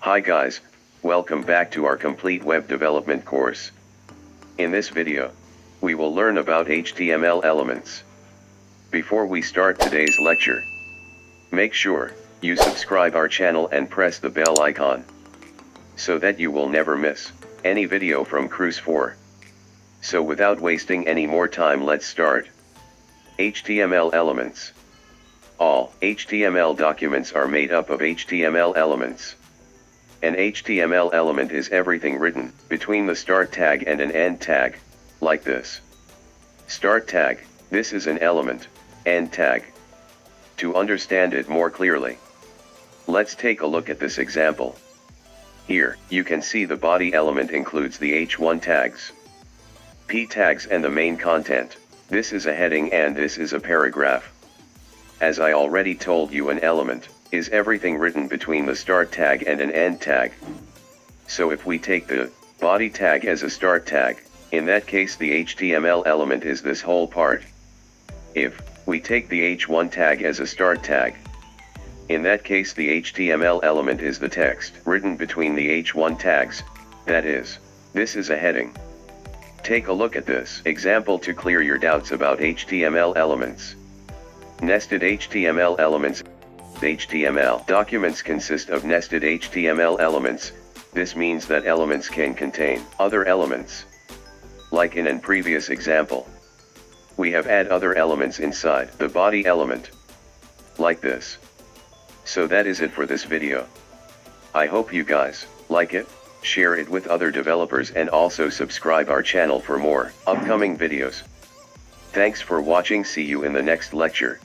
Hi guys, welcome back to our complete web development course. In this video, we will learn about HTML elements. Before we start today's lecture, make sure you subscribe our channel and press the bell icon, so that you will never miss any video from Cruise 4. So without wasting any more time, let's start. HTML elements. All HTML documents are made up of HTML elements. An HTML element is everything written between the start tag and an end tag, like this. Start tag, this is an element. End tag. To understand it more clearly, let's take a look at this example. Here, you can see the body element includes the H1 tags, P tags and the main content. This is a heading and this is a paragraph. As I already told you, an element is everything written between the start tag and an end tag. So if we take the body tag as a start tag, in that case the HTML element is this whole part. If we take the H1 tag as a start tag, in that case the HTML element is the text written between the H1 tags, that is, this is a heading. Take a look at this example to clear your doubts about HTML elements. Nested HTML elements. HTML documents consist of nested HTML elements. This means that elements can contain other elements. Like in a previous example, we have add other elements inside the body element, like this. So that is it for this video. I hope you guys like it, share it with other developers and also subscribe our channel for more upcoming videos. Thanks for watching. See you in the next lecture.